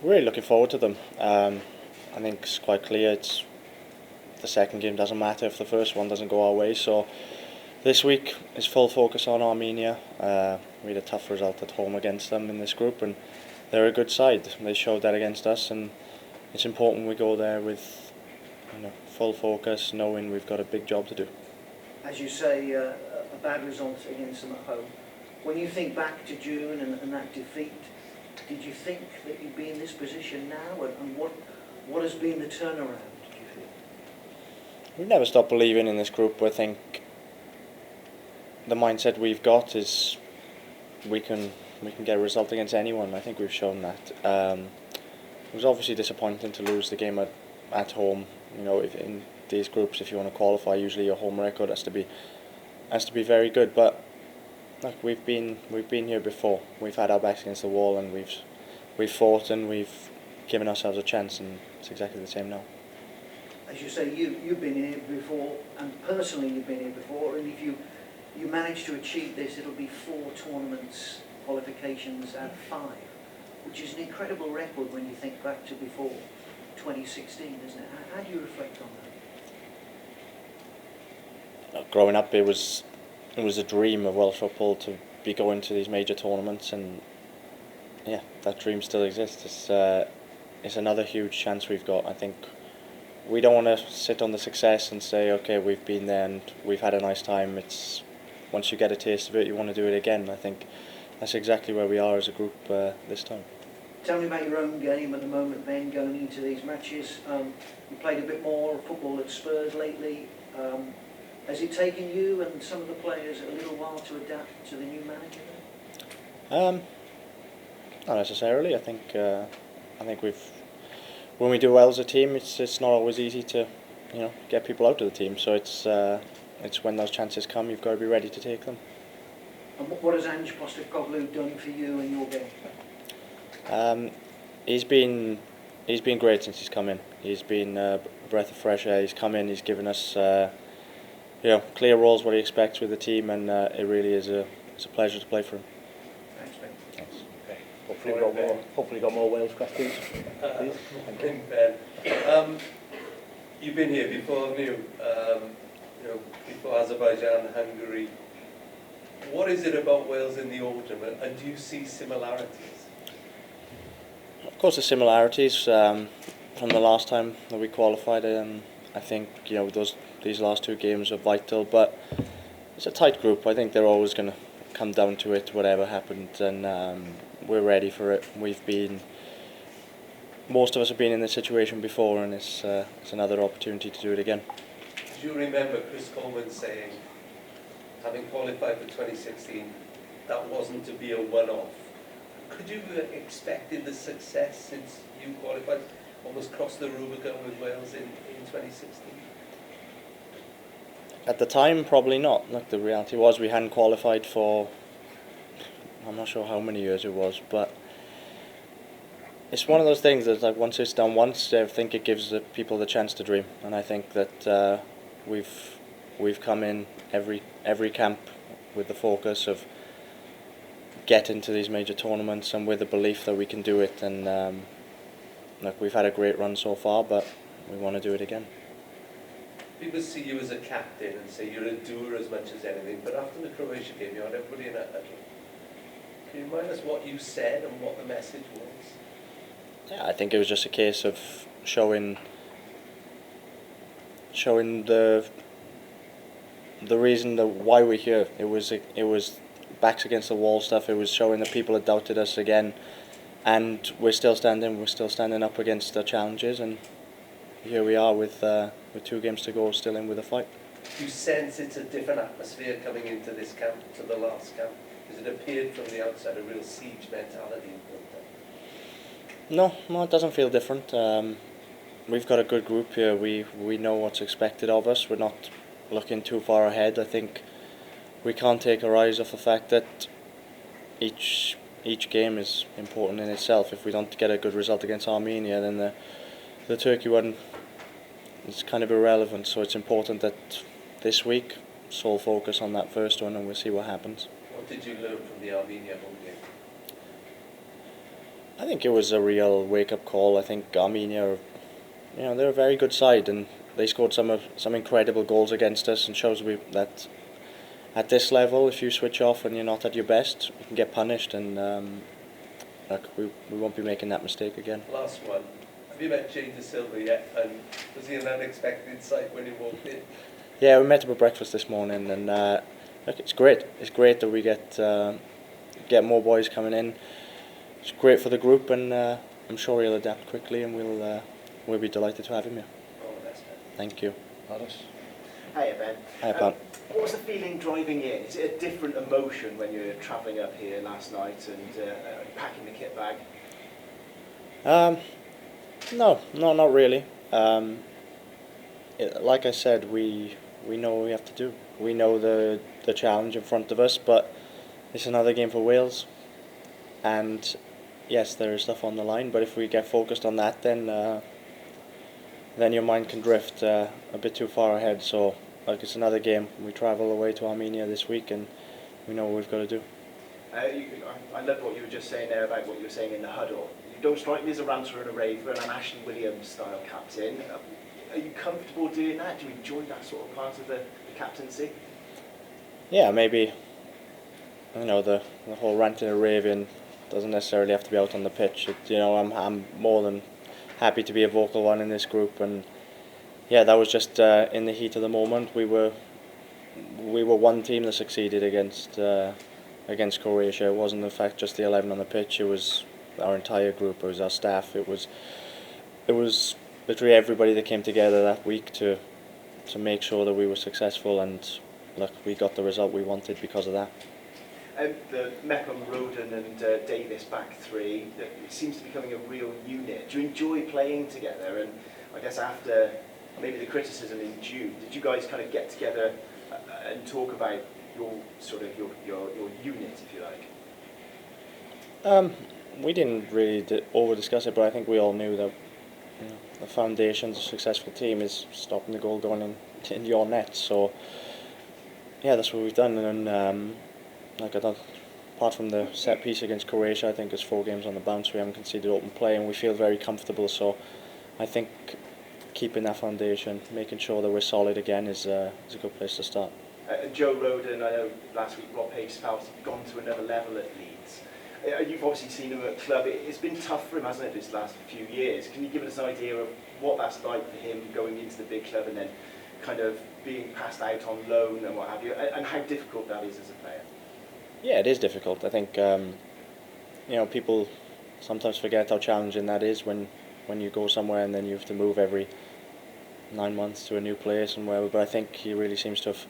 Really looking forward to them. I think it's quite clear. It's the second game doesn't matter if the first one doesn't go our way. So this week is full focus on Armenia. We had a tough result at home against them in this group, and they're a good side. They showed that against us, and it's important we go there with full focus, knowing we've got a big job to do. As you say, a bad result against them at home. When you think back to June and that defeat, did you think that you'd be in this position now? And what has been the turnaround, do you feel? We've never stopped believing in this group. I think the mindset we've got is we can get a result against anyone. I think we've shown that. It was obviously disappointing to lose the game at home. If in these groups, if you want to qualify, usually your home record has to be very good. But look, we've been here before. We've had our backs against the wall, and we've fought, and we've given ourselves a chance, and it's exactly the same now. As you say, you've been here before, and personally you've been here before, and if you manage to achieve this, it'll be 4 tournaments qualifications out of 5, which is an incredible record when you think back to before 2016, isn't it? How do you reflect on that? Growing up, it was a dream of Welsh football to be going to these major tournaments, and yeah, that dream still exists. It's another huge chance we've got. I think we don't want to sit on the success and say, okay, we've been there and we've had a nice time. It's once you get a taste of it, you want to do it again. I think that's exactly where we are as a group this time. Tell me about your own game at the moment, Ben, going into these matches. You played a bit more football at Spurs lately. Has it taken you and some of the players a little while to adapt to the new manager? Not necessarily. I think when we do well as a team, it's not always easy to get people out of the team. So it's when those chances come, you've got to be ready to take them. And what has Ange Postecoglou done for you in your game? He's been great since he's come in. He's been a breath of fresh air. He's come in. He's given us clear roles, what he expects with the team, and it really is a pleasure to play for him. Thanks, Ben. Thanks. Okay. Hopefully got more Wales questions. Please. Thank you, Ben. You've been here before, haven't you? Before Azerbaijan, Hungary. What is it about Wales in the autumn, and do you see similarities? Of course, the similarities from the last time that we qualified. I think these last 2 games are vital, but it's a tight group. I think they're always going to come down to it, whatever happened, and we're ready for it. Most of us have been in this situation before, and it's another opportunity to do it again. Do you remember Chris Coleman saying, having qualified for 2016, that wasn't to be a one-off? Could you have expected the success since you qualified, almost crossed the Rubicon with Wales in 2016? At the time, probably not. Look, the reality was we hadn't qualified for, I'm not sure how many years it was, but it's one of those things that once it's done once, I think it gives the people the chance to dream. And I think that we've come in every camp with the focus of getting to these major tournaments and with the belief that we can do it. And look, we've had a great run so far, but we want to do it again. People see you as a captain and say you're a doer as much as anything, but after the Croatia game, you had everybody in a huddle. Can you remind us what you said and what the message was? Yeah, I think it was just a case of showing the reason why we're here. It was backs against the wall stuff. It was showing the people that doubted us again, and we're still standing up against the challenges, and here we are with 2 games to go, still in with a fight. Do you sense it's a different atmosphere coming into this camp to the last camp? Has it appeared from the outside a real siege mentality? No, it doesn't feel different. We've got a good group here. We know what's expected of us. We're not looking too far ahead. I think we can't take our eyes off the fact that each game is important in itself. If we don't get a good result against Armenia, then the Turkey one is kind of irrelevant. So it's important that this week, sole focus on that first one, and we'll see what happens. What did you learn from the Armenia home game? I think it was a real wake-up call. I think Armenia, they're a very good side, and they scored some incredible goals against us, and shows that at this level, if you switch off and you're not at your best, you can get punished, and we won't be making that mistake again. Last one. Have you met Jay De Silva yet? And was he an unexpected sight when he walked in? Yeah, we met him at breakfast this morning, and look, it's great. It's great that we get more boys coming in. It's great for the group, and I'm sure he'll adapt quickly, and we'll be delighted to have him here. All the best, man. Thank you. Alice? Hiya, Ben. Hi, Pat. What was the feeling driving in? Is it a different emotion when you're travelling up here last night and packing the kit bag? No, not really. Like I said, we know what we have to do. We know the challenge in front of us, but it's another game for Wales. And yes, there is stuff on the line, but if we get focused on that, then your mind can drift a bit too far ahead. So, it's another game. We travel away to Armenia this week, and we know what we've got to do. I love what you were just saying there about what you were saying in the huddle. You don't strike me as a ranter and a raver and an Ashley Williams style captain. Are you comfortable doing that? Do you enjoy that sort of part of the captaincy? Yeah, maybe. The whole ranting and raving doesn't necessarily have to be out on the pitch. I'm more than happy to be a vocal one in this group, and yeah, that was just in the heat of the moment. We were one team that succeeded against Croatia. It wasn't in fact just the 11 on the pitch. It was our entire group. It was our staff. It was literally everybody that came together that week to make sure that we were successful, and look, we got the result we wanted because of that. The Meckham, Roden and Davies back three, it seems to be becoming a real unit. Do you enjoy playing together? And I guess after maybe the criticism in June, did you guys kind of get together and talk about your unit, if you like? We didn't really over discuss it, but I think we all knew that the foundations of a successful team is stopping the goal going in your net. So yeah, that's what we've done. And apart from the set piece against Croatia, I think it's 4 games on the bounce. We haven't conceded open play, and we feel very comfortable. So I think keeping that foundation, making sure that we're solid again, is a good place to start. Joe Roden, I know last week Rob Page felt he'd gone to another level at Leeds. You've obviously seen him at club. It's been tough for him, hasn't it, this last few years? Can you give us an idea of what that's like for him going into the big club and then kind of being passed out on loan and what have you, and how difficult that is as a player? Yeah, it is difficult. I think people sometimes forget how challenging that is when you go somewhere and then you have to move every 9 months to a new place and wherever. But I think he really seems to have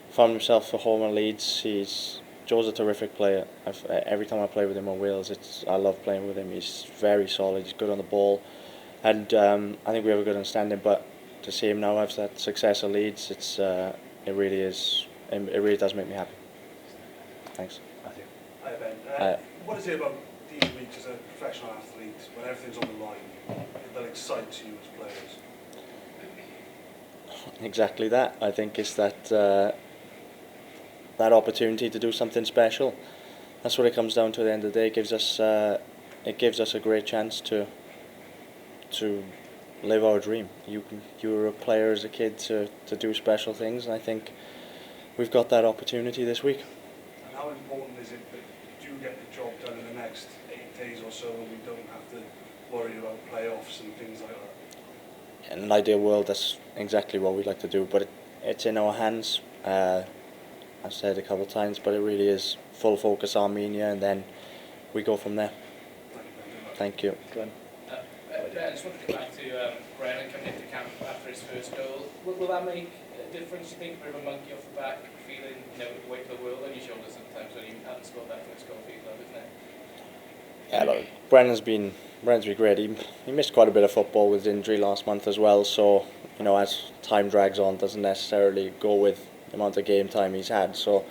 found himself a home at Leeds. Joe's a terrific player. Every time I play with him on Wales, I love playing with him. He's very solid. He's good on the ball, and I think we have a good understanding. But to see him now have that success at Leeds, it really does make me happy. Thanks. Matthew? Hi Ben. What is it about these weeks as a professional athlete, when everything's on the line, that excites you as players? Exactly that. I think it's that opportunity to do something special. That's what it comes down to at the end of the day. It gives us a great chance to live our dream. You were a player as a kid to do special things, and I think we've got that opportunity this week. And how important is it that you get the job done in the next 8 days or so, and we don't have to worry about playoffs and things like that? In an ideal world, that's exactly what we'd like to do, but it's in our hands. I've said it a couple of times, but it really is full focus Armenia, and then we go from there. Thank you. Glenn? I just want to come back to Brennan coming into camp after his first goal. Will that make a difference, you think, a bit of a monkey off the back, feeling the weight of the world on your shoulders sometimes when you haven't scored that first goal for your club, isn't it? Yeah, look, Brennan's been great. He missed quite a bit of football with injury last month as well, so as time drags on, doesn't necessarily go with the amount of game time he's had. So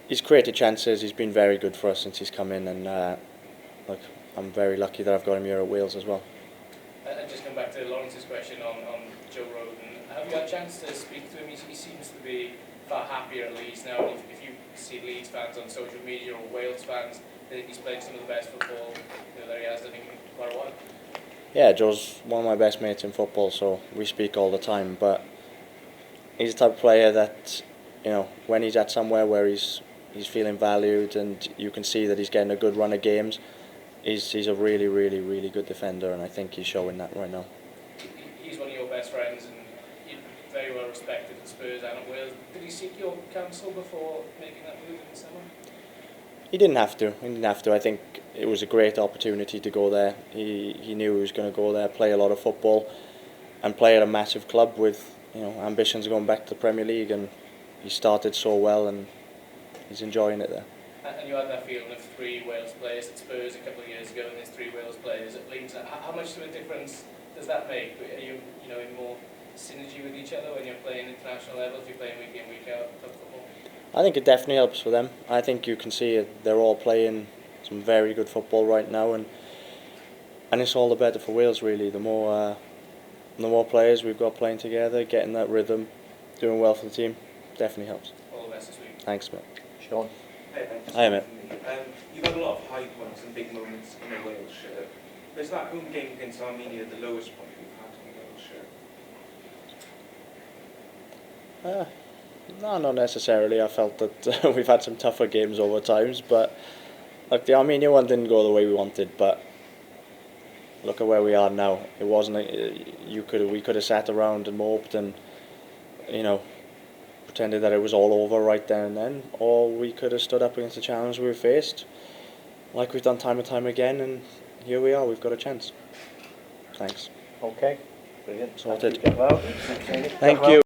he's created chances. He's been very good for us since he's come in, and look, I'm very lucky that I've got him here at Wales as well. And just come back to Lawrence's question on Joe Roden. Have you had a chance to speak to him? He seems to be far happier at Leeds now. If you see Leeds fans on social media or Wales fans, they think he's played some of the best football that he has done Yeah, Joe's one of my best mates in football, so we speak all the time. But he's the type of player that, you know, when he's at somewhere where he's feeling valued and you can see that he's getting a good run of games, he's a really, really, really good defender, and I think he's showing that right now. He's one of your best friends, and you're very well respected at Spurs and at Wales. Did he seek your counsel before making that move in the summer? He didn't have to. He didn't have to. I think it was a great opportunity to go there. He knew he was going to go there, play a lot of football, and play at a massive club with, you know, ambitions going back to the Premier League. And he started so well, and he's enjoying it there. And you had that feeling of 3 Wales players at Spurs a couple of years ago, and there's 3 Wales players at Leeds. How much of a difference does that make? Are you in more synergy with each other when you're playing international levels? You're playing week in, week out club football. I think it definitely helps for them. I think you can see it. They're all playing some very good football right now, and it's all the better for Wales really. The more players we've got playing together, getting that rhythm, doing well for the team, definitely helps. All the best this week. Thanks, mate. Sean? Hey, Ben, just Hi, one mate. from me. You've had a lot of high points and big moments in the Wales shirt. Is that home game against Armenia the lowest point you've had in the Wales shirt? No, not necessarily. I felt that we've had some tougher games over times, but like the Armenia one didn't go the way we wanted. But look at where we are now. It wasn't. We could have sat around and moped and, you know, pretended that it was all over right there and then, or we could have stood up against the challenge we were faced, like we've done time and time again. And here we are. We've got a chance. Thanks. Okay, brilliant. Sorted. Thank you. Thank you.